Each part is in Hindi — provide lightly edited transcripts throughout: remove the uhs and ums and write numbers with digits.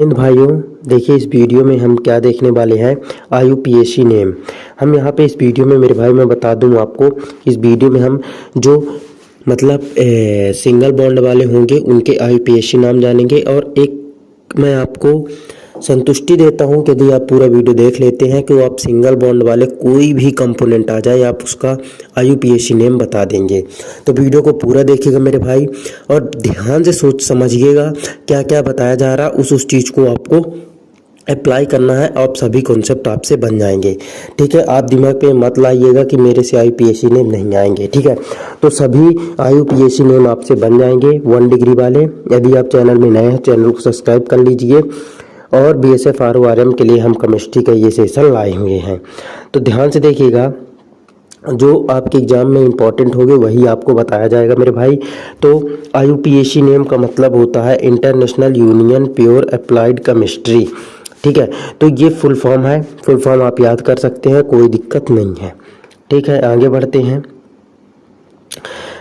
हिंद भाइयों, देखिए इस वीडियो में हम क्या देखने वाले हैं। IUPAC name. हम यहाँ पे इस वीडियो में मेरे भाई मैं बता दूँ आपको, इस वीडियो में हम जो मतलब सिंगल बॉन्ड वाले होंगे उनके IUPAC नाम जानेंगे। और एक मैं आपको संतुष्टि देता हूं कि यदि आप पूरा वीडियो देख लेते हैं कि वो आप सिंगल बॉन्ड वाले कोई भी कंपोनेंट आ जाए आप उसका IUPAC नेम बता देंगे। तो वीडियो को पूरा देखिएगा मेरे भाई और ध्यान से सोच समझिएगा क्या क्या बताया जा रहा है, उस चीज़ को आपको अप्लाई करना है। आप सभी कॉन्सेप्ट आपसे बन जाएंगे। ठीक है, आप दिमाग पे मत लाइएगा कि मेरे से IUPAC नेम नहीं आएंगे। ठीक है, तो सभी IUPAC नेम आपसे बन जाएंगे 1 डिग्री वाले। यदि आप चैनल में नए हैं चैनल को सब्सक्राइब कर लीजिए। और BSF RORM के लिए हम केमिस्ट्री का ये सेशन लाए हुए हैं, तो ध्यान से देखिएगा। जो आपके एग्ज़ाम में इम्पॉर्टेंट होगे वही आपको बताया जाएगा मेरे भाई। तो IUPAC नेम का मतलब होता है international union pure applied chemistry. ठीक है, तो ये फुल फॉर्म है। फुल फॉर्म आप याद कर सकते हैं, कोई दिक्कत नहीं है। ठीक है, आगे बढ़ते हैं।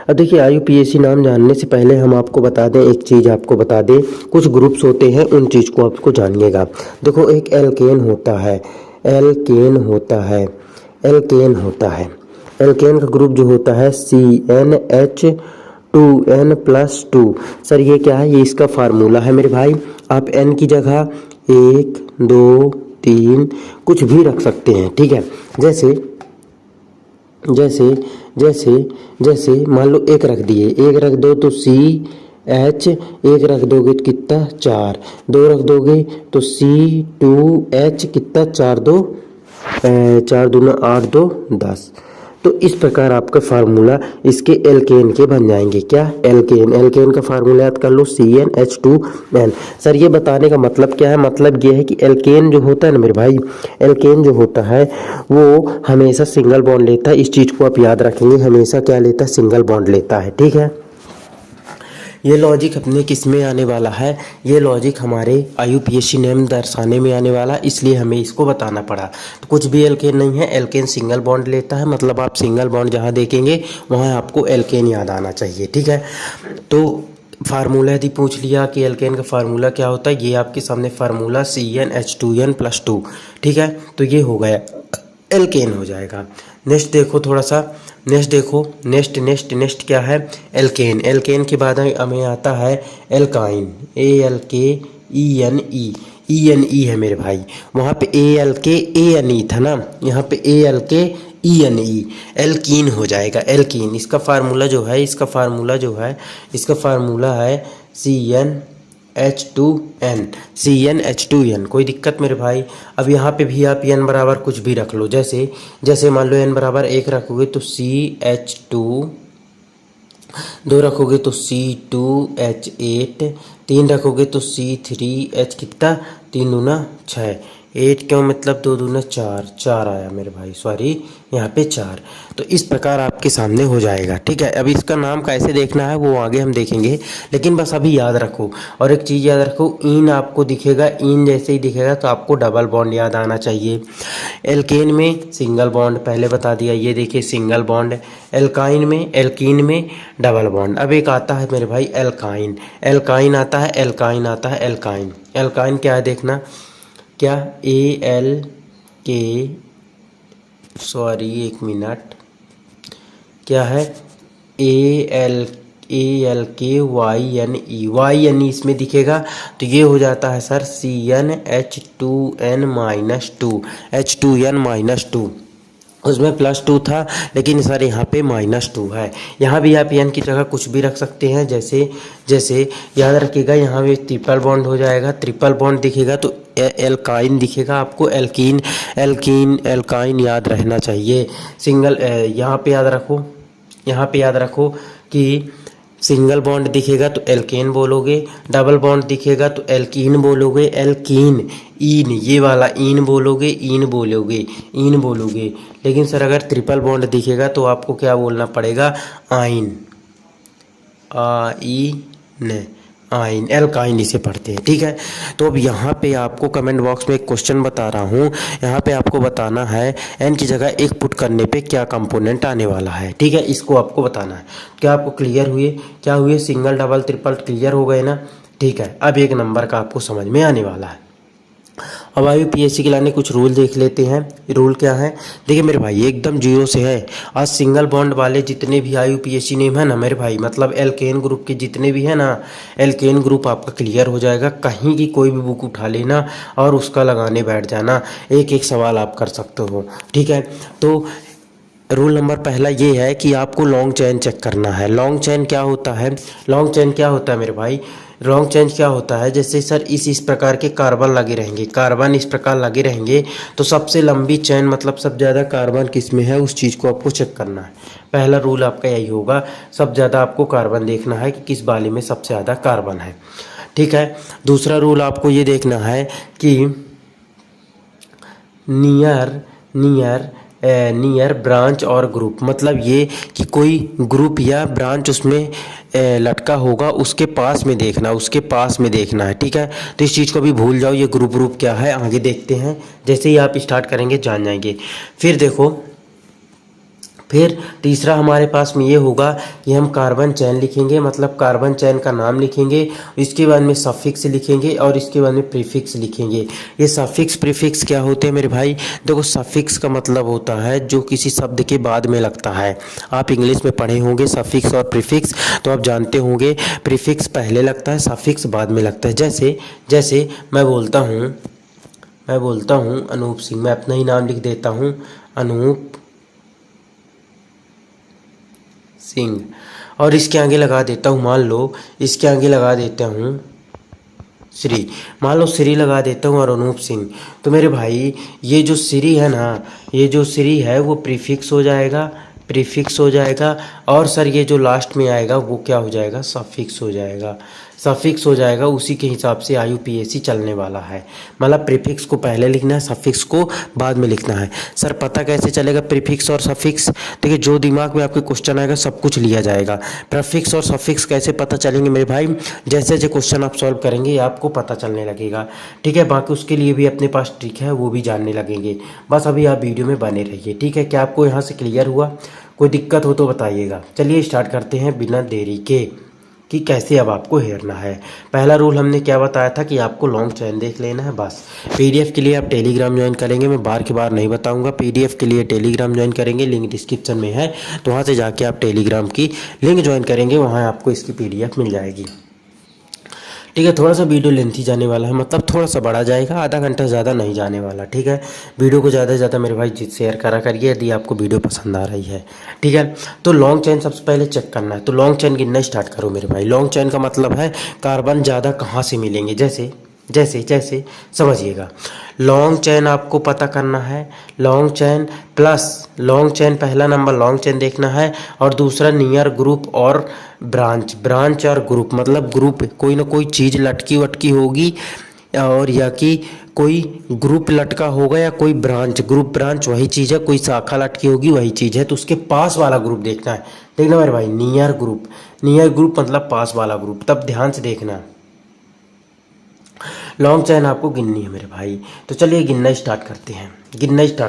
अब देखिए IUPAC नाम जानने से पहले हम आपको बता दें, एक चीज़ आपको बता दें, कुछ ग्रुप्स होते हैं उन चीज़ को आपको जानिएगा। देखो एक एल्केन होता है, एल्केन होता है, एल्केन होता है। एल्केन का ग्रुप जो होता है CnH2n+2। सर ये क्या है? ये इसका फार्मूला है मेरे भाई। आप n की जगह 1 2 3 कुछ भी रख सकते हैं। ठीक है, जैसे जैसे जैसे जैसे मान लो एक रख दिए, एक रख दो तो CH, एक रख दोगे तो कितना 4, 2 रख दोगे तो C2H, कितना 4 2 4 दूना 8 2 10। तो इस प्रकार आपका फार्मूला इसके एल्केन के बन जाएंगे। क्या? एल्केन। एल्केन का फार्मूला याद कर लो CnH2n। सर ये बताने का मतलब क्या है? मतलब ये है कि एल्केन जो होता है ना मेरे भाई, एल्केन जो होता है वो हमेशा सिंगल बॉन्ड लेता है। इस चीज़ को आप याद रखेंगे, हमेशा क्या लेता है? सिंगल बॉन्ड लेता है। ठीक है, ये लॉजिक अपने किस में आने वाला है? ये लॉजिक हमारे IUPAC नेम दर्शाने में आने वाला, इसलिए हमें इसको बताना पड़ा। तो कुछ भी एल्केन नहीं है, एल्केन सिंगल बॉन्ड लेता है। मतलब आप सिंगल बॉन्ड जहाँ देखेंगे वहाँ आपको एल्केन याद आना चाहिए। ठीक है, तो फार्मूला यदि पूछ लिया कि एल्केन का फार्मूला क्या होता है, ये आपके सामने फार्मूला CnH2n+2। ठीक है, तो ये हो गया, एल्केन हो जाएगा। नेक्स्ट देखो थोड़ा सा, नेक्स्ट देखो, नेक्स्ट नेक्स्ट नेक्स्ट क्या है? एल्केन। एल्केन के बाद हमें आता है एल्काइन, ALKENE। ENE है मेरे भाई, वहाँ पे ALKANE था ना, यहाँ पे ALKENE, एल्कीन हो जाएगा। एल्कीन इसका फार्मूला जो है, इसका फार्मूला है CnH2n। कोई दिक्कत मेरे भाई? अब यहाँ पे भी आप n बराबर कुछ भी रख लो। जैसे जैसे मान लो n बराबर 1 रखोगे तो CH2, 2 रखोगे तो C2H8, 3 रखोगे तो C3H, कितना 3 दूना 6, 8 क्यों मतलब 2 दूना 4, 4 आया मेरे भाई, सॉरी यहाँ पे 4। तो इस प्रकार आपके सामने हो जाएगा। ठीक है, अब इसका नाम कैसे देखना है वो आगे हम देखेंगे, लेकिन बस अभी याद रखो। और एक चीज़ याद रखो, इन आपको दिखेगा, इन जैसे ही दिखेगा तो आपको डबल बॉन्ड याद आना चाहिए। एल्केन में सिंगल बॉन्ड पहले बता दिया, ये देखिए सिंगल बॉन्ड। एल्कीन में डबल बॉन्ड। अब एक आता है मेरे भाई एल्काइन। एल्काइन आता है, एल्काइन आता है, एल्काइन। एल्काइन क्या है देखना, क्या? सॉरी एक मिनट, क्या है? ALKYNE इसमें दिखेगा, तो ये हो जाता है सर CnH2n-2, H2n-2। उसमें +2 था, लेकिन सर यहाँ पे -2 है। यहाँ भी आप n की जगह कुछ भी रख सकते हैं। जैसे जैसे याद रखिएगा, यहाँ भी ट्रिपल बॉन्ड हो जाएगा। ट्रिपल बॉन्ड दिखेगा तो एल्काइन दिखेगा आपको, एल्कीन, एल्कीन, एल्काइन याद रहना चाहिए। सिंगल यहाँ पे याद रखो, यहाँ पे याद रखो कि सिंगल बॉन्ड दिखेगा तो एल्केन बोलोगे, डबल बॉन्ड दिखेगा तो एल्कीन बोलोगे, एल्कीन। ईन, ये वाला ईन बोलोगे, ईन बोलोगे, ईन बोलोगे। लेकिन सर अगर ट्रिपल बॉन्ड दिखेगा तो आपको क्या बोलना पड़ेगा? आइन, आइन, आइन, एल्काइन इसे पढ़ते हैं। ठीक है, तो अब यहाँ पे आपको कमेंट बॉक्स में एक क्वेश्चन बता रहा हूँ। यहाँ पे आपको बताना है n की जगह 1 पुट करने पे क्या कंपोनेंट आने वाला है। ठीक है, इसको आपको बताना है। क्या आपको क्लियर हुए? क्या हुए? सिंगल डबल ट्रिपल क्लियर हो गए ना? ठीक है, अब एक नंबर का आपको समझ में आने वाला है। अब IUPAC के लाने कुछ रूल देख लेते हैं। रूल क्या है, देखिए मेरे भाई एकदम जीरो से है। आज सिंगल बॉन्ड वाले जितने भी IUPAC नेम है ना मेरे भाई, मतलब एल्केन ग्रुप के जितने भी है ना, एल्केन ग्रुप आपका क्लियर हो जाएगा। कहीं की कोई भी बुक उठा लेना और उसका लगाने बैठ जाना, एक एक सवाल आप कर सकते हो। ठीक है, तो रूल नंबर पहला ये है कि आपको लॉन्ग चेन चेक करना है। लॉन्ग चेन क्या होता है, लॉन्ग चेन क्या होता है मेरे भाई, लॉन्ग चेन क्या होता है, जैसे सर इस प्रकार के कार्बन लगे रहेंगे, कार्बन इस प्रकार लगे रहेंगे, तो सबसे लंबी चेन मतलब सब ज़्यादा कार्बन किस में है उस चीज़ को आपको चेक करना है। पहला रूल आपका यही होगा, सब ज़्यादा आपको कार्बन देखना है कि किस वाले में सबसे ज़्यादा कार्बन है। ठीक है, दूसरा रूल आपको ये देखना है कि नियर ब्रांच और ग्रुप, मतलब ये कि कोई ग्रुप या ब्रांच उसमें लटका होगा, उसके पास में देखना, उसके पास में देखना है। ठीक है, तो इस चीज़ को भी भूल जाओ, ये ग्रुप क्या है आगे देखते हैं। जैसे ही आप स्टार्ट करेंगे जान जाएंगे। फिर देखो, फिर तीसरा हमारे पास में ये होगा कि हम कार्बन चेन लिखेंगे, मतलब कार्बन चेन का नाम लिखेंगे, इसके बाद में सफिक्स लिखेंगे और इसके बाद में प्रीफिक्स लिखेंगे। ये सफिक्स प्रीफिक्स क्या होते हैं मेरे भाई, देखो सफिक्स का मतलब होता है जो किसी शब्द के बाद में लगता है। आप इंग्लिश में पढ़े होंगे सफिक्स और प्रीफिक्स, तो आप जानते होंगे प्रीफिक्स पहले लगता है, सफिक्स बाद में लगता है। जैसे जैसे मैं बोलता हूँ अनूप सिंह, मैं अपना ही नाम लिख देता हूँ अनूप सिंह, और इसके आगे लगा देता हूँ, मान लो इसके आगे लगा देता हूँ श्री, मान लो श्री लगा देता हूँ और अनूप सिंह। तो मेरे भाई ये जो श्री है ना, ये जो श्री है वो प्रीफिक्स हो जाएगा, प्रीफिक्स हो जाएगा। और सर ये जो लास्ट में आएगा वो क्या हो जाएगा, सफिक्स हो जाएगा, सफिक्स हो जाएगा। उसी के हिसाब से IUPAC चलने वाला है, मतलब प्रीफिक्स को पहले लिखना है, सफिक्स को बाद में लिखना है। सर पता कैसे चलेगा प्रीफिक्स और सफिक्स, देखिए जो दिमाग में आपके क्वेश्चन आएगा सब कुछ लिया जाएगा। प्रीफिक्स और सफिक्स कैसे पता चलेंगे मेरे भाई, जैसे जैसे क्वेश्चन आप सॉल्व करेंगे आपको पता चलने लगेगा। ठीक है, बाकी उसके लिए भी अपने पास ट्रिक है, वो भी जानने लगेंगे। बस अभी आप वीडियो में बने रहिए। ठीक है, क्या आपको यहाँ से क्लियर हुआ, कोई दिक्कत हो तो बताइएगा। चलिए स्टार्ट करते हैं बिना देरी के कि कैसे अब आपको हेरना है। पहला रूल हमने क्या बताया था कि आपको लॉन्ग चेन देख लेना है बस। PDF के लिए आप टेलीग्राम ज्वाइन करेंगे, मैं बार के बार नहीं बताऊंगा। PDF के लिए टेलीग्राम ज्वाइन करेंगे, लिंक डिस्क्रिप्शन में है, तो वहाँ से जाके आप टेलीग्राम की लिंक ज्वाइन करेंगे, वहाँ आपको इसकी PDF मिल जाएगी। ठीक है, थोड़ा सा वीडियो लेंथी जाने वाला है, मतलब थोड़ा सा बड़ा जाएगा, आधा घंटा ज़्यादा नहीं जाने वाला। ठीक है, वीडियो को ज़्यादा से ज़्यादा मेरे भाई शेयर करा करिए यदि आपको वीडियो पसंद आ रही है। ठीक है, तो लॉन्ग चेन सबसे पहले चेक करना है, तो लॉन्ग चेन गिनना स्टार्ट करो मेरे भाई। लॉन्ग चेन का मतलब है कार्बन ज़्यादा कहाँ से मिलेंगे, जैसे जैसे जैसे समझिएगा। लॉन्ग चेन आपको पता करना है, long chain plus long chain, पहला नंबर लॉन्ग चेन देखना है, और दूसरा नियर ग्रुप और ब्रांच, ब्रांच और ग्रुप, मतलब ग्रुप कोई ना कोई चीज़ लटकी वटकी होगी, और या कि कोई ग्रुप लटका होगा, या कोई ब्रांच, ग्रुप ब्रांच वही चीज़ है, कोई शाखा लटकी होगी वही चीज़ है, तो उसके पास वाला ग्रुप देखना है। देखना मेरे भाई, नियर ग्रुप, नियर ग्रुप मतलब पास वाला ग्रुप, तब ध्यान से देखना। लॉन्ग चेन आपको गिननी है मेरे भाई, तो चलिए गिनना स्टार्ट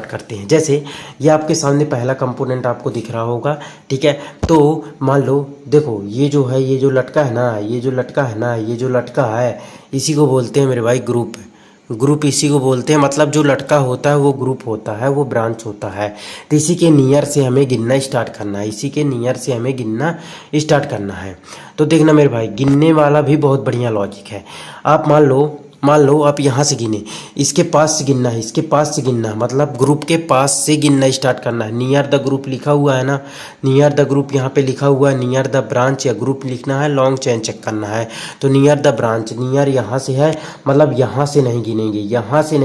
करते हैं। जैसे ये आपके सामने पहला कंपोनेंट आपको दिख रहा होगा। ठीक है, तो मान लो देखो ये जो है, ये जो लटका है ना, ये जो लटका है, इसी को बोलते हैं मेरे भाई ग्रुप। ग्रुप इसी को बोलते हैं, मतलब जो लटका होता है वो ग्रुप होता है, वो ब्रांच होता है। तो इसी के नियर से हमें गिनना स्टार्ट करना है, तो देखना मेरे भाई, गिनने वाला भी बहुत बढ़िया लॉजिक है। आप मान लो आप यहाँ से गिने, इसके पास से गिनना है, मतलब ग्रुप के पास से गिनना स्टार्ट करना है। नियर द ग्रुप लिखा हुआ है ना, नियर द ग्रुप यहाँ पे लिखा हुआ है, नियर द ब्रांच या ग्रुप लिखना है, लॉन्ग चेन चेक करना है। तो नियर द ब्रांच, नियर यहाँ से है, मतलब यहाँ से नहीं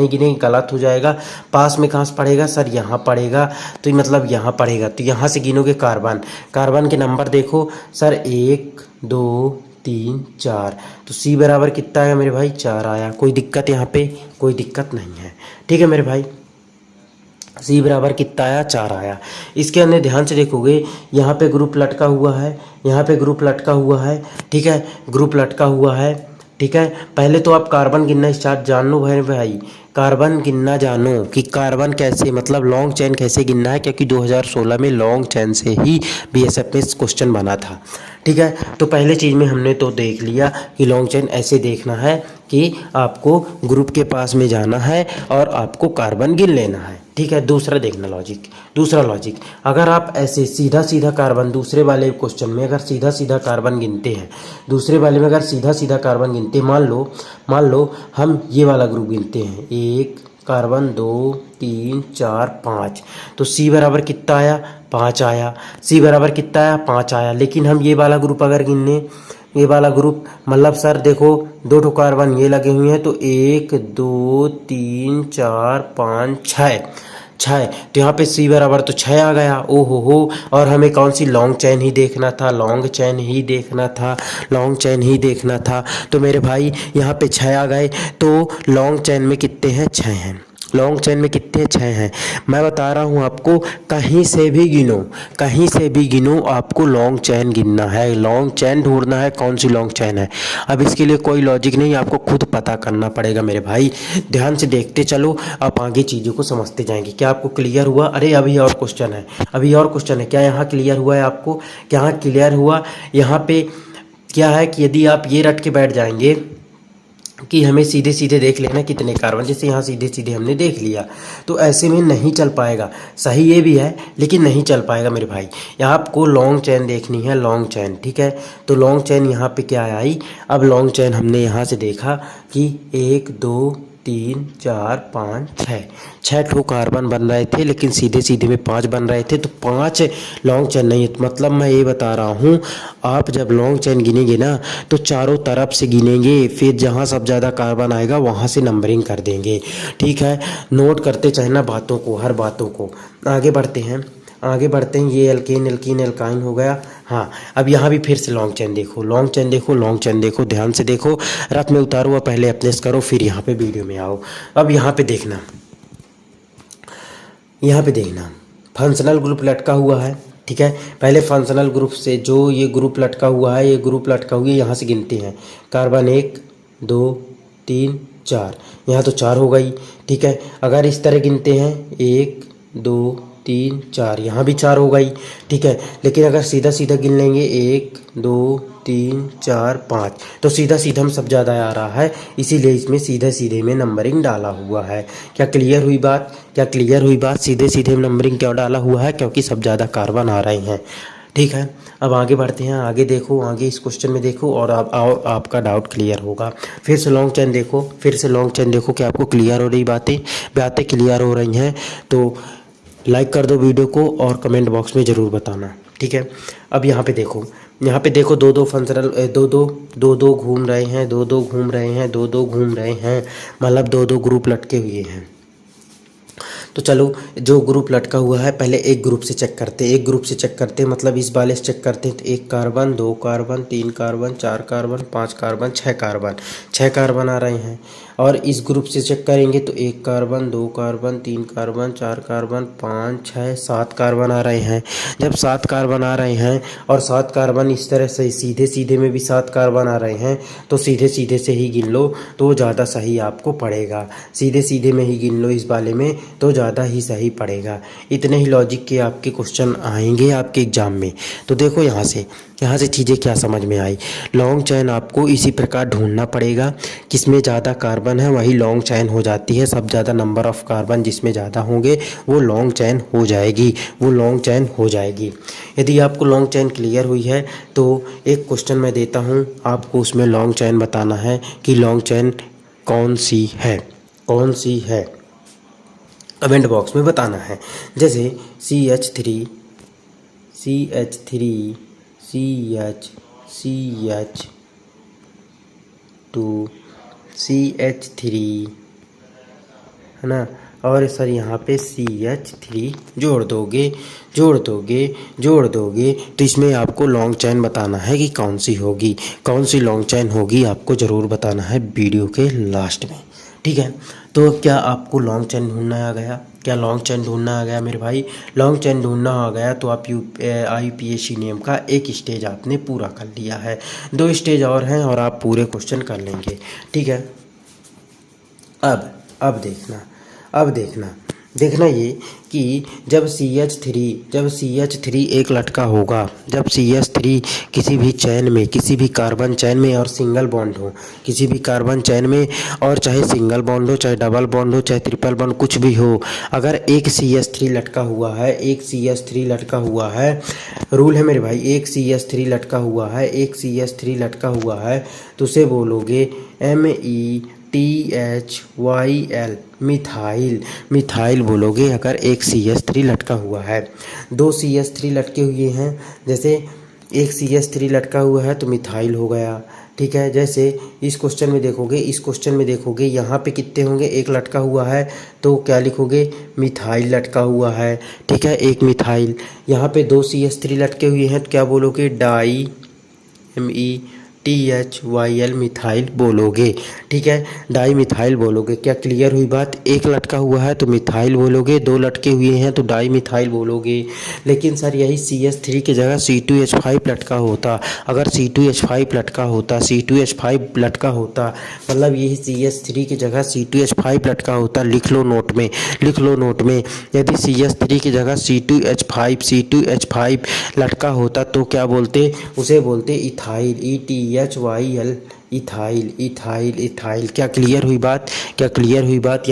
गिनेंगे, गलत हो जाएगा। पास में कहाँ से पड़ेगा सर, यहाँ पड़ेगा, तो मतलब यहाँ पड़ेगा, तो यहाँ से गिनोगे कार्बन के नंबर देखो सर, 1 2 3 4, तो C बराबर कितना आया मेरे भाई, 4 आया। कोई दिक्कत यहाँ पे, कोई दिक्कत नहीं है। ठीक है मेरे भाई, C बराबर कितना आया, 4 आया। इसके अंदर ध्यान से देखोगे, यहाँ पे ग्रुप लटका हुआ है, ठीक है, ग्रुप लटका हुआ है, ठीक है। पहले तो आप कार्बन गिनना स्टार्ट जान लो भाई, कार्बन गिनना जानो कि कार्बन कैसे मतलब लॉन्ग चेन कैसे गिनना है, क्योंकि 2016 में लॉन्ग चेन से ही बीएसएफ में क्वेश्चन बना था। ठीक है, तो पहले चीज़ में हमने तो देख लिया कि लॉन्ग चेन ऐसे देखना है कि आपको ग्रुप के पास में जाना है और आपको कार्बन गिन लेना है। ठीक है, दूसरा देखना लॉजिक, दूसरा लॉजिक, अगर आप ऐसे सीधा सीधा कार्बन दूसरे वाले क्वेश्चन में अगर सीधा सीधा कार्बन गिनते हैं, दूसरे वाले में अगर सीधा सीधा कार्बन गिनते, मान लो हम ये वाला ग्रुप गिनते हैं, 1 कार्बन 2 3 4 5, तो सी बराबर कितना आया, 5 आया। सी बराबर कितना आया, 5 आया। लेकिन हम ये वाला ग्रुप अगर गिनने, ये वाला ग्रुप मतलब सर देखो 2 ठो कार्बन ये लगे हुए हैं, तो 1 2 3 4 5 6, तो यहाँ पे सी बराबर तो 6 आ गया। ओ हो, और हमें कौन सी लॉन्ग चैन ही देखना था, लॉन्ग चैन ही देखना था, लॉन्ग चैन ही देखना था। तो मेरे भाई यहाँ पे 6 आ गए, तो लॉन्ग चैन में कितने हैं, 6 हैं। लॉन्ग चैन में कितने, 6 हैं। मैं बता रहा हूँ आपको, कहीं से भी गिनो, कहीं से भी गिनो, आपको लॉन्ग चैन गिनना है, लॉन्ग चैन ढूंढना है कौन सी लॉन्ग चैन है। अब इसके लिए कोई लॉजिक नहीं, आपको खुद पता करना पड़ेगा मेरे भाई। ध्यान से देखते चलो, आप आगे चीज़ों को समझते जाएंगे। क्या आपको क्लियर हुआ? अरे अभी और क्वेश्चन है, अभी और क्वेश्चन है। क्या यहाँ क्लियर हुआ है आपको? क्या क्लियर हुआ? यहाँ पे क्या है कि यदि आप ये रट के बैठ जाएंगे कि हमें सीधे सीधे देख लेना कितने कार्बन, जैसे यहाँ सीधे सीधे हमने देख लिया, तो ऐसे में नहीं चल पाएगा। सही ये भी है, लेकिन नहीं चल पाएगा मेरे भाई। यहाँ आपको लॉन्ग चैन देखनी है, लॉन्ग चैन। ठीक है, तो लॉन्ग चैन यहाँ पे क्या आई, अब लॉन्ग चैन हमने यहाँ से देखा कि 1 2 3 4 5 6 ठो कार्बन बन रहे थे, लेकिन सीधे सीधे में 5 बन रहे थे, तो 5 लॉन्ग चैन नहीं है। मतलब मैं ये बता रहा हूँ, आप जब लॉन्ग चैन गिनेंगे ना, तो चारों तरफ से गिनेंगे, फिर जहाँ सब ज़्यादा कार्बन आएगा वहाँ से नंबरिंग कर देंगे। ठीक है, नोट करते चाहे ना बातों को, हर बातों को। आगे बढ़ते हैं, आगे बढ़ते हैं। ये एल्केन एल्कीन एल्काइन हो गया। हाँ, अब यहाँ भी फिर से लॉन्ग चैन देखो, लॉन्ग चैन देखो, लॉन्ग चैन देखो, ध्यान से देखो। रफ में उतारो और पहले अपनेस करो, फिर यहाँ पे वीडियो में आओ। अब यहाँ पे देखना, यहाँ पे देखना, फंक्शनल ग्रुप लटका हुआ है। ठीक है, पहले फंक्शनल ग्रुप से जो ये ग्रुप लटका हुआ है, ये ग्रुप लटका हुआ है, यहाँ से गिनते हैं। कार्बन 1 2 3 4, यहाँ तो 4 हो गई। ठीक है, अगर इस तरह गिनते हैं 1 2 3 4, यहाँ भी 4 हो गई। ठीक है, लेकिन अगर सीधा सीधा गिन लेंगे 1 2 3 4 5, तो सीधा सीधा हम सब ज़्यादा आ रहा है, इसीलिए इसमें सीधे सीधे में नंबरिंग डाला हुआ है। क्या क्लियर हुई बात? क्या क्लियर हुई बात? सीधे सीधे में नंबरिंग क्यों डाला हुआ है? क्योंकि सब ज़्यादा कार्बन आ रहे हैं। ठीक है, अब आगे बढ़ते हैं, आगे देखो, आगे इस क्वेश्चन में देखो, और आपका डाउट क्लियर होगा। फिर से लॉन्ग चैन देखो, फिर से लॉन्ग चैन देखो कि आपको क्लियर हो रही बातें क्लियर हो रही हैं तो लाइक कर दो वीडियो को और कमेंट बॉक्स में ज़रूर बताना। ठीक है, अब यहाँ पे देखो, यहाँ पे देखो, दो दो फंक्शनल दो घूम रहे हैं, दो घूम रहे हैं, दो घूम रहे हैं, मतलब 2 ग्रुप लटके हुए हैं। तो चलो, जो ग्रुप लटका हुआ है पहले एक ग्रुप से चेक करते, एक ग्रुप से चेक करते, मतलब इस वाले से चेक करते हैं। तो 1 carbon 2 carbon 3 carbon 4 carbon 5 carbon 6 carbon आ रहे हैं। और इस ग्रुप से चेक करेंगे तो 1 carbon 2 carbon 3 carbon 4 carbon 5 6 7 carbon आ रहे हैं। जब 7 कार्बन आ रहे हैं और 7 कार्बन इस तरह से सीधे सीधे में भी 7 कार्बन आ रहे हैं, तो सीधे सीधे से ही गिन लो तो ज़्यादा सही आपको पड़ेगा। सीधे सीधे में ही गिन लो इस वाले में तो ज़्यादा ही सही पड़ेगा। इतने ही लॉजिक के आपके क्वेश्चन आएंगे आपके एग्ज़ाम में। तो देखो यहाँ से चीज़ें क्या समझ में आई। लॉन्ग चैन आपको इसी प्रकार ढूंढना पड़ेगा, किसमें ज़्यादा कार्बन है वही लॉन्ग चैन हो जाती है। सब ज़्यादा नंबर ऑफ़ कार्बन जिसमें ज़्यादा होंगे वो लॉन्ग चैन हो जाएगी, वो लॉन्ग चैन हो जाएगी। यदि आपको लॉन्ग चैन क्लियर हुई है तो एक क्वेश्चन मैं देता हूँ, आपको उसमें लॉन्ग चैन बताना है कि लॉन्ग चैन कौन सी है, कौन सी है, कमेंट बॉक्स में बताना है। जैसे CH3 CH2 CH3 है ना, और सर यहाँ पे CH3 जोड़ दोगे तो इसमें आपको लॉन्ग चैन बताना है कि कौन सी होगी, कौन सी लॉन्ग चैन होगी, आपको ज़रूर बताना है वीडियो के लास्ट में। ठीक है। तो क्या आपको लॉन्ग चेन ढूंढना आ गया? क्या लॉन्ग चेन ढूंढना आ गया मेरे भाई? लॉन्ग चेन ढूंढना आ गया तो आप IUPAC नेम का एक स्टेज आपने पूरा कर लिया है। 2 स्टेज और हैं और आप पूरे क्वेश्चन कर लेंगे। ठीक है। अब देखना ये कि जब CH3 एक लटका होगा, जब CH3 किसी भी चैन में, किसी भी कार्बन चैन में और सिंगल बॉन्ड हो, किसी भी कार्बन चैन में, और चाहे सिंगल बॉन्ड हो, चाहे डबल बॉन्ड हो, चाहे ट्रिपल बॉन्ड, कुछ भी हो, अगर एक CH3 लटका हुआ है, एक CH3 लटका हुआ है, रूल है मेरे भाई, एक CH3 लटका हुआ है, एक CH3 लटका हुआ है, तो उसे बोलोगे METHYL, मिथाइल बोलोगे अगर एक CH3 लटका हुआ है। 2 CH3 लटके हुए हैं, जैसे एक CH3 लटका हुआ है तो मिथाइल हो गया। ठीक है। जैसे इस क्वेश्चन में देखोगे यहाँ पे कितने होंगे, एक लटका हुआ है तो क्या लिखोगे, मिथाइल लटका हुआ है। ठीक है, एक मिथाइल। यहाँ पे 2 CH3 लटके हुए हैं तो क्या बोलोगे, डाई, METHYL, मिथाइल बोलोगे। ठीक है, डाई मिथाइल बोलोगे। क्या क्लियर हुई बात? एक लटका हुआ है तो मिथाइल बोलोगे, 2 लटके हुए हैं तो डाई मिथाइल बोलोगे। लेकिन सर यही CH3 की जगह C2H5 लटका होता, अगर C2H5 लटका होता, C2H5 लटका होता, मतलब यही CH3 की जगह C2H5 लटका होता, लिख लो नोट में, यदि CH3 की जगह C2H5 लटका होता तो क्या बोलते, उसे बोलते इथाइल, ETHYL, इथाइल। क्या क्लियर हुई बात?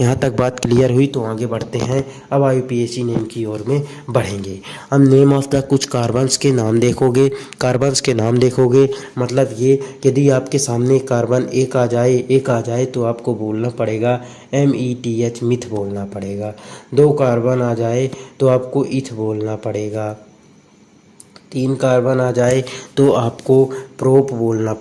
यहाँ तक बात क्लियर हुई तो आगे बढ़ते हैं। अब IUPAC नेम की ओर में बढ़ेंगे। अब नेम ऑफ द कुछ कार्बन्स के नाम देखोगे, मतलब ये, यदि आपके सामने कार्बन एक आ जाए तो आपको बोलना पड़ेगा METH, मिथ बोलना पड़ेगा। 2 कार्बन आ जाए तो आपको इथ बोलना पड़ेगा। 3 कार्बन आ जाए तो आपको प्रोप बोलना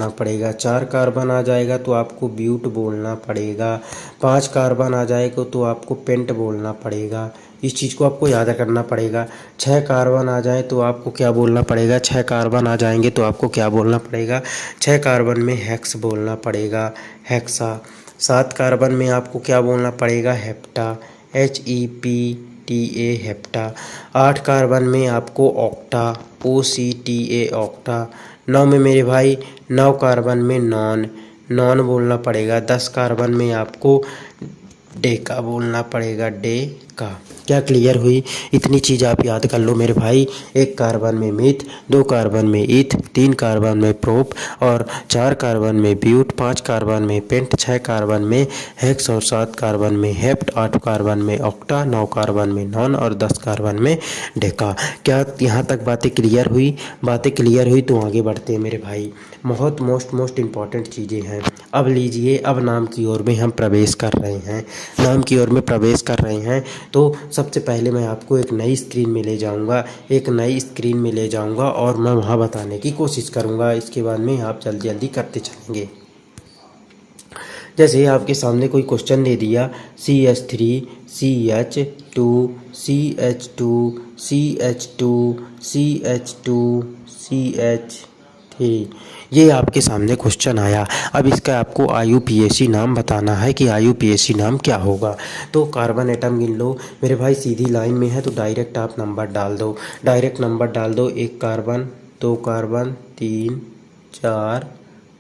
पड़ेगा। 4 कार्बन आ जाएगा तो आपको ब्यूट बोलना पड़ेगा। 5 कार्बन आ जाएगा तो आपको पेंट बोलना पड़ेगा। इस चीज़ को आपको याद करना पड़ेगा। 6 कार्बन आ जाए तो आपको क्या बोलना पड़ेगा, 6 कार्बन आ जाएंगे तो आपको क्या बोलना पड़ेगा, 6 कार्बन में हेक्स बोलना पड़ेगा, हेक्सा। 7 कार्बन में आपको क्या बोलना पड़ेगा, हेप्टा, HEPTA, हेप्टा। 8 कार्बन में आपको ऑक्टा, OCTA, ऑक्टा। 9 में मेरे भाई, 9 कार्बन में नॉन बोलना पड़ेगा। 10 कार्बन में आपको डेका बोलना पड़ेगा, डेका। क्या क्लियर हुई? इतनी चीज़ आप याद कर लो मेरे भाई। 1 कार्बन में मिथ, 2 कार्बन में इथ, 3 कार्बन में प्रोप और 4 कार्बन में ब्यूट, 5 कार्बन में पेंट, 6 कार्बन में हेक्स और 7 कार्बन में हेप्ट, 8 कार्बन में ऑक्टा, 9 कार्बन में नॉन और 10 कार्बन में डेका। क्या यहाँ तक बातें क्लियर हुई तो आगे बढ़ते हैं मेरे भाई। बहुत मोस्ट इम्पॉर्टेंट चीज़ें हैं। अब लीजिए, अब नाम की ओर में हम प्रवेश कर रहे हैं। तो सबसे पहले मैं आपको एक नई स्क्रीन में ले जाऊंगा और मैं वहां बताने की कोशिश करूंगा। इसके बाद में आप जल्दी करते चलेंगे। जैसे आपके सामने कोई क्वेश्चन दे दिया, CH3, CH2, CH3, ये आपके सामने क्वेश्चन आया। अब इसका आपको IUPAC नाम बताना है कि IUPAC नाम क्या होगा। तो कार्बन एटम गिन लो मेरे भाई, सीधी लाइन में है तो डायरेक्ट आप नंबर डाल दो, 1 कार्बन, 2 कार्बन, 3, 4,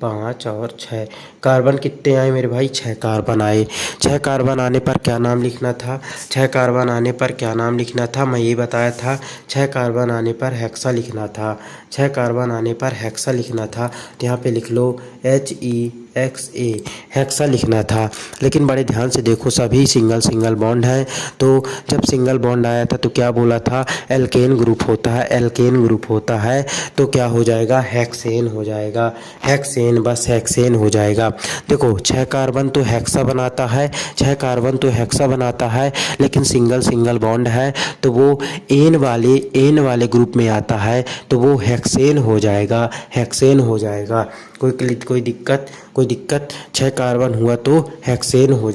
5 और 6 कार्बन कितने आए मेरे भाई, 6 कार्बन आए। 6 कार्बन आने पर क्या नाम लिखना था, मैं ये बताया था। 6 कार्बन आने पर हेक्सा लिखना था, तो यहाँ पे लिख लो HEXA, हेक्सा लिखना था। लेकिन बड़े ध्यान से देखो, सभी सिंगल बॉन्ड है। तो जब सिंगल बॉन्ड आया था तो क्या बोला था, एल्केन ग्रुप होता है, तो क्या हो जाएगा, हेक्सेन हो जाएगा, बस हेक्सेन हो जाएगा। देखो 6 कार्बन तो हेक्सा बनाता है, लेकिन सिंगल बॉन्ड है तो वो एन वाले ग्रुप में आता है, तो वो हेक्सेन हो जाएगा। कोई दिक्कत 6 कार्बन हुआ तो हेक्सेन हो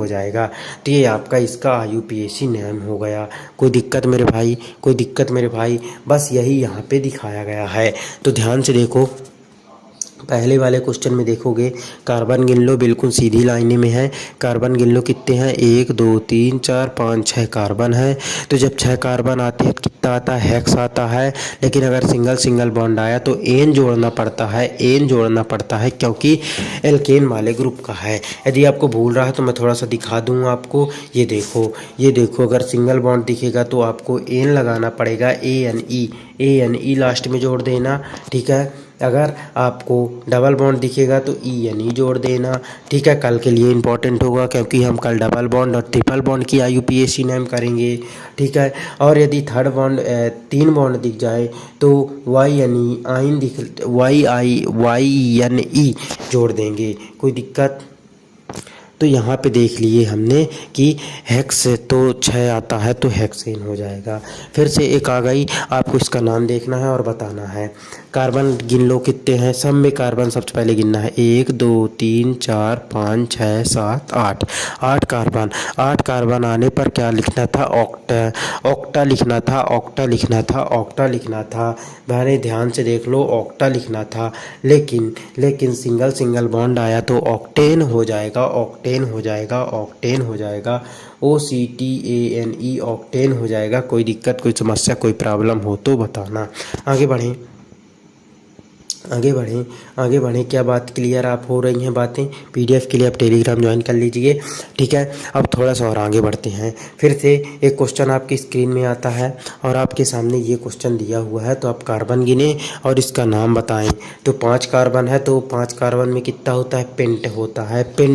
जाएगा। तो ये आपका इसका IUPAC नेम हो गया। कोई दिक्कत मेरे भाई, बस यही यहाँ पे दिखाया गया है। तो ध्यान से देखो, पहले वाले क्वेश्चन में देखोगे कार्बन गिन लो, बिल्कुल सीधी लाइन में है। कार्बन गिन लो कितने हैं, 1 2 3 4 5 6 कार्बन है। तो जब 6 कार्बन आते हैं तो कितना आता है, हेक्स आता है। लेकिन अगर सिंगल सिंगल बॉन्ड आया तो एन जोड़ना पड़ता है, एन जोड़ना पड़ता है क्योंकि एल्केन वाले ग्रुप का है। यदि आपको भूल रहा है तो मैं थोड़ा सा दिखा दूँ आपको। ये देखो अगर सिंगल बॉन्ड दिखेगा तो आपको एन लगाना पड़ेगा, ए एन ई लास्ट में जोड़ देना, ठीक है। अगर आपको डबल बॉन्ड दिखेगा तो ई जोड़ देना, ठीक है। कल के लिए इम्पोर्टेंट होगा क्योंकि हम कल डबल बॉन्ड और ट्रिपल बॉन्ड की IUPAC नेम करेंगे, ठीक है। और यदि थर्ड बॉन्ड 3 बॉन्ड दिख जाए तो YNE जोड़ देंगे, कोई दिक्कत। तो यहाँ पे देख लिए हमने कि हेक्स तो 6 आता है तो हेक्सेन हो जाएगा। फिर से एक आ गई, आपको इसका नाम देखना है और बताना है। कार्बन गिन लो कितने हैं, सब में कार्बन सबसे पहले गिनना है, 1 2 3 4 5 6 7 8 8 कार्बन। 8 कार्बन आने पर क्या लिखना था, ऑक्टा लिखना था, ऑक्टा लिखना था। मैंने ध्यान से देख लो, ऑक्टा लिखना था। लेकिन सिंगल बॉन्ड आया तो ऑक्टेन हो जाएगा, OCTANE ऑक्टेन हो जाएगा। कोई दिक्कत, कोई समस्या, कोई प्रॉब्लम हो तो बताना। आगे बढ़ें। क्या बात क्लियर आप हो रही हैं बातें? PDF के लिए आप टेलीग्राम ज्वाइन कर लीजिए, ठीक है। अब थोड़ा सा और आगे बढ़ते हैं। फिर से एक क्वेश्चन आपकी स्क्रीन में आता है और आपके सामने ये क्वेश्चन दिया हुआ है, तो आप कार्बन गिने और इसका नाम बताएं। तो 5 कार्बन है तो 5 कार्बन में कितना होता है, पेंट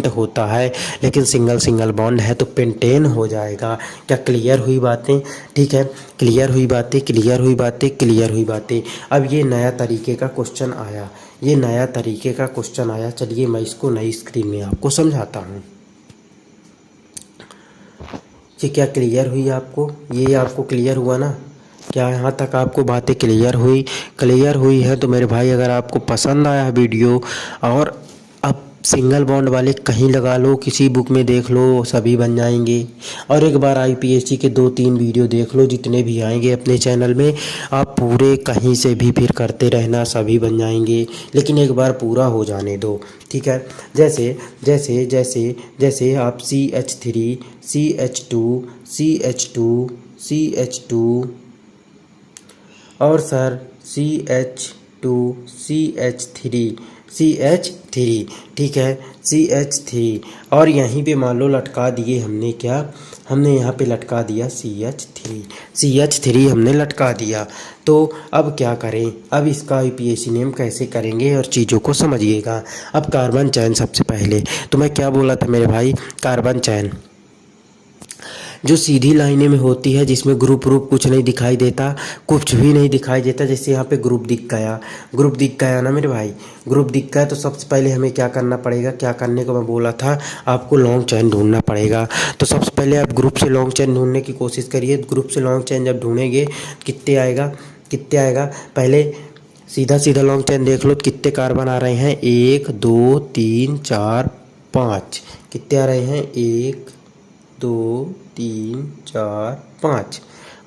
होता है। लेकिन सिंगल बॉन्ड है तो पेंटेन हो जाएगा। क्या क्लियर हुई बातें? ठीक है, क्लियर हुई बातें। अब ये नया तरीके का क्वेश्चन आया, चलिए मैं इसको नई स्क्रीन में आपको समझाता हूँ। ये क्या क्लियर हुई आपको? ये आपको क्लियर हुआ ना? क्या यहाँ तक आपको बातें क्लियर हुई है? तो मेरे भाई अगर आपको पसंद आया वीडियो, और अब सिंगल बॉन्ड वाले कहीं लगा लो, किसी बुक में देख लो, सभी बन जाएंगे। और एक बार IUPAC के 2-3 वीडियो देख लो, जितने भी आएंगे अपने चैनल में, आप पूरे कहीं से भी फिर करते रहना, सभी बन जाएंगे। लेकिन एक बार पूरा हो जाने दो, ठीक है। जैसे आप CH3 CH2 और सर CH3, ठीक है, CH3। और यहीं पे मान लो लटका दिए हमने, क्या हमने यहाँ पे लटका दिया CH3 हमने लटका दिया। तो अब क्या करें, अब इसका IUPAC नेम कैसे करेंगे और चीज़ों को समझिएगा। अब कार्बन चैन सबसे पहले, तो मैं क्या बोला था मेरे भाई, कार्बन चैन जो सीधी लाइने में होती है, जिसमें ग्रुप कुछ नहीं दिखाई देता, कुछ भी नहीं दिखाई देता। जैसे यहाँ पे ग्रुप दिख गया ना मेरे भाई, ग्रुप दिख गया। तो सबसे पहले हमें क्या करना पड़ेगा, क्या करने को मैं बोला था आपको, लॉन्ग चैन ढूंढना पड़ेगा। तो सबसे पहले आप ग्रुप से लॉन्ग चैन ढूंढने की कोशिश करिए। ग्रुप से लॉन्ग चैन जब ढूंढेंगे कितने आएगा, पहले सीधा लॉन्ग चैन देख लो, कितने कार्बन आ रहे हैं, 1 2 3 4 5, कितने आ रहे हैं, 1 2 3 4 5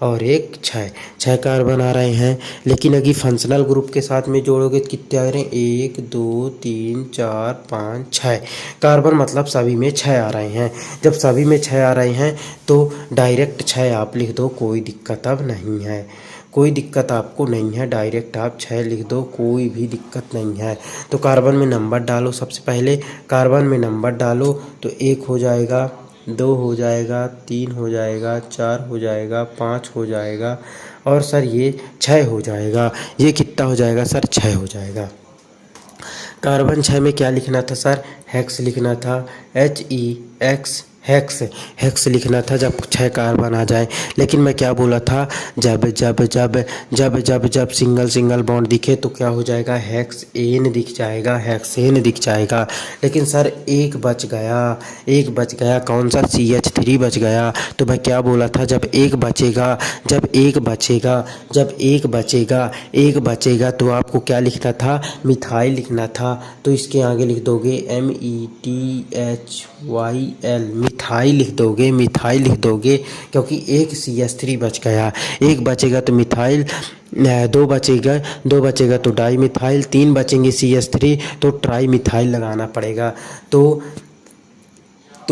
और 1 6 कार्बन आ रहे हैं। लेकिन अगर फंक्शनल ग्रुप के साथ में जोड़ोगे तो कितने आ रहे हैं, 1 2 3 4 5 6 कार्बन, मतलब सभी में 6 आ रहे हैं। जब सभी में 6 आ रहे हैं तो डायरेक्ट 6 आप लिख दो, कोई दिक्कत अब नहीं है, कोई दिक्कत आपको नहीं है। डायरेक्ट आप 6 लिख दो, कोई भी दिक्कत नहीं है। तो कार्बन में नंबर डालो, सबसे पहले कार्बन में नंबर डालो तो 1 हो जाएगा, 2 हो जाएगा, 3 हो जाएगा, 4 हो जाएगा, 5 हो जाएगा और सर ये 6 हो जाएगा। ये कितना हो जाएगा सर, 6 हो जाएगा। कार्बन 6 में क्या लिखना था सर, हेक्स लिखना था, हेक्स लिखना था जब 6 कार्बन आ जाए। लेकिन मैं क्या बोला था, जब सिंगल बॉन्ड दिखे तो क्या हो जाएगा, हेक्सेन दिख जाएगा। लेकिन सर एक बच गया, कौन सा, CH3 बच गया। तो मैं क्या बोला था, जब एक बचेगा तो आपको क्या लिखना था, मिथाइल लिखना था। तो इसके आगे लिख दोगे METHYL, मिथाइल लिख दोगे, मिथाइल लिख दोगे, क्योंकि एक CH3 बच गया, एक बचेगा तो मिथाइल, दो बचेगा तो डाई मिथाइल, 3 बचेंगे CH3 तो ट्राई मिथाइल लगाना पड़ेगा। तो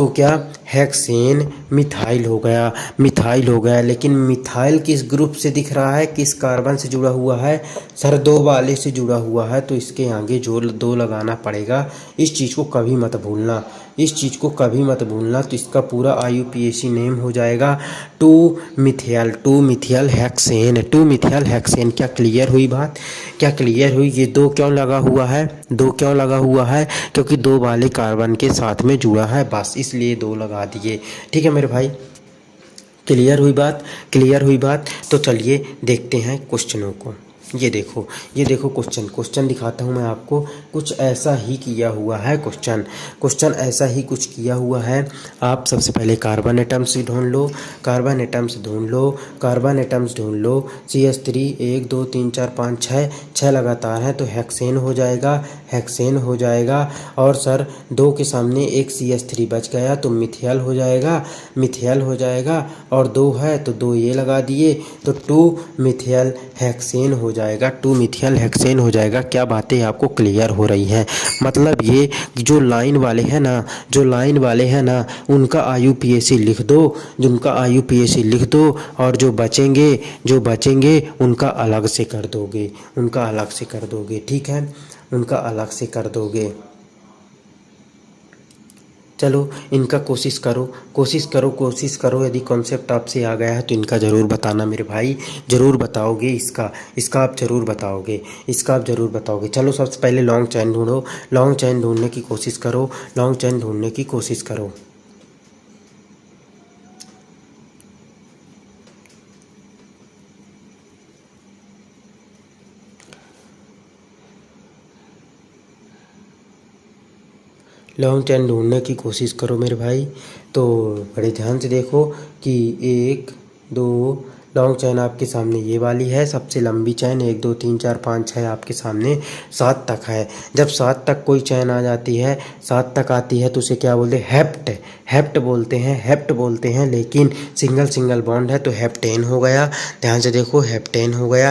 क्या हेक्सेन मिथाइल हो गया, मिथाइल हो गया। लेकिन मिथाइल किस ग्रुप से दिख रहा है, किस कार्बन से जुड़ा हुआ है सर? 2 वाले से जुड़ा हुआ है, तो इसके आगे जो 2 लगाना पड़ेगा। इस चीज़ को कभी मत भूलना, इस चीज़ को कभी मत भूलना। तो इसका पूरा IUPAC नेम हो जाएगा 2 मिथियल हेक्सेन, 2 मिथियल हेक्सेन। क्या क्लियर हुई बात? क्या क्लियर हुई? ये 2 क्यों लगा हुआ है? 2 क्यों लगा हुआ है? क्योंकि 2 वाले कार्बन के साथ में जुड़ा है, बस इसलिए 2 लगा दिए। ठीक है मेरे भाई, क्लियर हुई बात? क्लियर हुई बात? तो चलिए देखते हैं क्वेश्चनों को। ये देखो क्वेश्चन दिखाता हूँ मैं आपको। कुछ ऐसा ही किया हुआ है क्वेश्चन ऐसा ही कुछ किया हुआ है। आप सबसे पहले कार्बन एटम्स ढूंढ लो, कार्बन एटम्स ढूंढ लो। CH3 1 2 3 4 5 6 लगातार हैं, तो हेक्सेन हो जाएगा। और सर 2 के सामने एक CH3 बच गया, तो मिथियल हो जाएगा। और 2 है तो 2 ये लगा दिए, तो 2 मिथियल हेक्सेन हो जाएगा, 2 मिथियल हेक्सेन हो जाएगा। क्या बातें आपको क्लियर हो रही हैं? मतलब ये जो लाइन वाले हैं ना उनका IUPAC लिख दो, जिनका IUPAC लिख दो, और जो बचेंगे उनका अलग से कर दोगे, ठीक है, उनका अलग से कर दोगे। चलो इनका कोशिश करो। यदि कॉन्सेप्ट आपसे आ गया है तो इनका ज़रूर बताना मेरे भाई, ज़रूर बताओगे। इसका आप ज़रूर बताओगे। चलो सबसे पहले लॉन्ग चैन ढूंढो, लॉन्ग चैन ढूंढने की कोशिश करो। लॉन्ग चैन ढूंढने की कोशिश करो मेरे भाई। तो बड़े ध्यान से देखो कि 1 2 लॉन्ग चैन आपके सामने ये वाली है, सबसे लंबी चैन 1 2 3 4 5 6 आपके सामने 7 तक है। जब 7 तक कोई चैन आ जाती है, 7 तक आती है, तो उसे क्या बोलते हैं? हेप्ट बोलते हैं। लेकिन सिंगल बॉन्ड है तो हेप्टेन हो गया। ध्यान से देखो, हेप्टेन हो गया।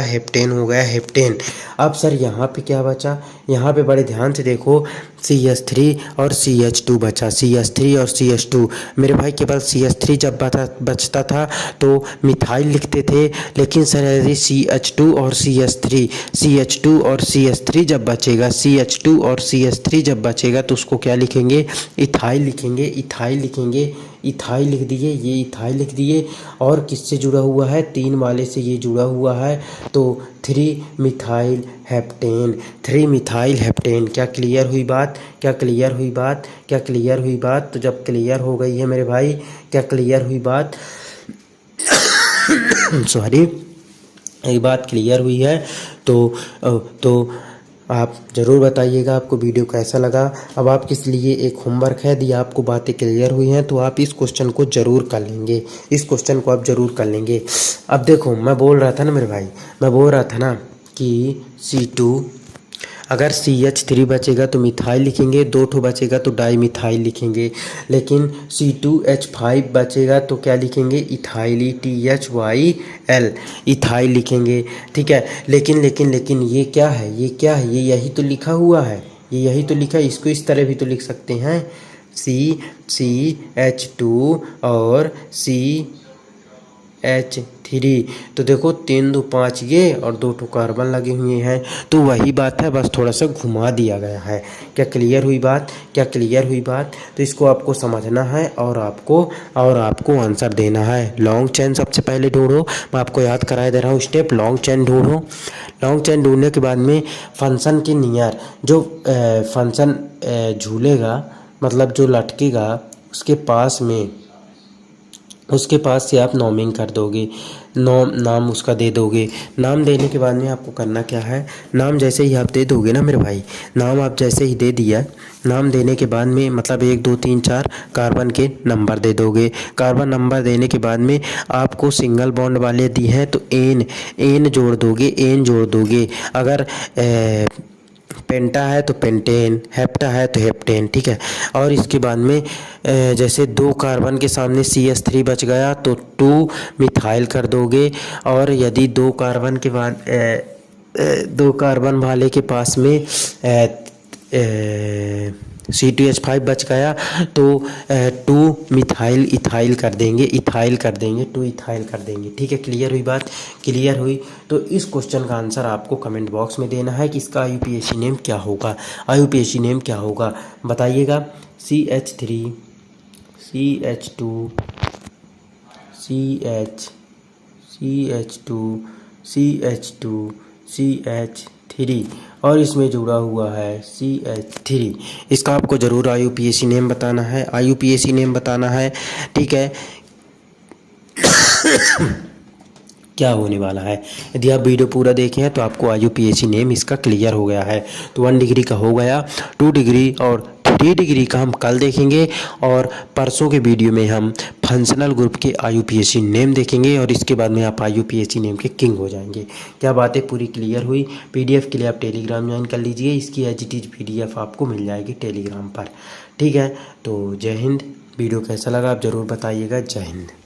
अब सर यहाँ पे क्या बचा? यहाँ पे बड़े ध्यान से देखो, CH3 और CH2 बचा, CH3 और CH2। मेरे भाई केवल CH3 जब बचता था तो मिथाइल लिखते थे, लेकिन सर यदि CH2 और CH3 जब बचेगा तो उसको क्या लिखेंगे? इथाइल लिखेंगे। इथाइल लिख दिए, ये इथाइल लिख दिए। और किससे जुड़ा हुआ है? 3 वाले से ये जुड़ा हुआ है, तो 3 मिथाइल हेप्टेन। क्या क्लियर हुई बात? तो जब क्लियर हो गई है मेरे भाई, क्या क्लियर हुई बात? सॉरी, एक बात क्लियर हुई है तो आप ज़रूर बताइएगा आपको वीडियो कैसा लगा। अब आपके लिए एक होमवर्क है, यदि आपको बातें क्लियर हुई हैं तो आप इस क्वेश्चन को ज़रूर कर लेंगे। अब देखो, मैं बोल रहा था ना मेरे भाई, कि C2, अगर CH3 बचेगा तो मिथाइल लिखेंगे, 2 ठो बचेगा तो डाई मिथाइल लिखेंगे। लेकिन C2H5 बचेगा तो क्या लिखेंगे? इथाइल, THYL, इथाइल लिखेंगे, ठीक है। लेकिन ये क्या है? ये यही तो लिखा हुआ है, इसको इस तरह भी तो लिख सकते हैं, CH2 और CH3। तो देखो 3 2 5 ये और 2 ठो कार्बन लगे हुए हैं, तो वही बात है, बस थोड़ा सा घुमा दिया गया है। क्या क्लियर हुई बात? तो इसको आपको समझना है और आपको आंसर देना है। लॉन्ग चैन सबसे पहले ढूंढो, मैं आपको याद कराए दे रहा हूँ स्टेप। लॉन्ग चैन ढूंढने के बाद में फंक्शन के नियर जो फंक्शन झूलेगा, मतलब जो लटकेगा, उसके पास से आप नॉमिंग कर दोगे, नाम उसका दे दोगे। नाम देने के बाद में आपको करना क्या है? नाम जैसे ही आप दे दोगे ना मेरे भाई, नाम आप जैसे ही दे दिया, नाम देने के बाद में मतलब 1 2 3 4 कार्बन के नंबर दे दोगे। कार्बन नंबर देने के बाद में आपको सिंगल बॉन्ड वाले दिए हैं तो एन जोड़ दोगे। अगर पेंटा है तो पेंटेन, हेप्टा है तो हेप्टेन, ठीक है। और इसके बाद में जैसे 2 कार्बन के सामने CH3 बच गया तो 2 मिथाइल कर दोगे, और यदि 2 कार्बन के बाद 2 कार्बन वाले के पास में C2H5 बच गया तो 2 मिथाइल इथाइल कर देंगे, 2 इथाइल कर देंगे, ठीक है। क्लियर हुई बात? क्लियर हुई। तो इस क्वेश्चन का आंसर आपको कमेंट बॉक्स में देना है कि इसका IUPAC नेम क्या होगा। IUPAC नेम क्या होगा बताइएगा। CH3 CH2 CH2 CH2 CH3 और इसमें जुड़ा हुआ है CH3। इसका आपको ज़रूर IUPAC नेम बताना है, IUPAC नेम बताना है, ठीक है। क्या होने वाला है, यदि आप वीडियो पूरा देखें हैं तो आपको IUPAC नेम इसका क्लियर हो गया है। तो 1 डिग्री का हो गया, 2 डिग्री और 3 डिग्री का हम कल देखेंगे, और परसों के वीडियो में हम फंक्शनल ग्रुप के IUPAC नेम देखेंगे, और इसके बाद में आप IUPAC नेम के किंग हो जाएंगे। क्या बातें पूरी क्लियर हुई? PDF के लिए आप टेलीग्राम ज्वाइन कर लीजिए, इसकी एज इट इज़ PDF आपको मिल जाएगी टेलीग्राम पर, ठीक है। तो जय हिंद। वीडियो कैसा लगा आप ज़रूर बताइएगा। जय हिंद।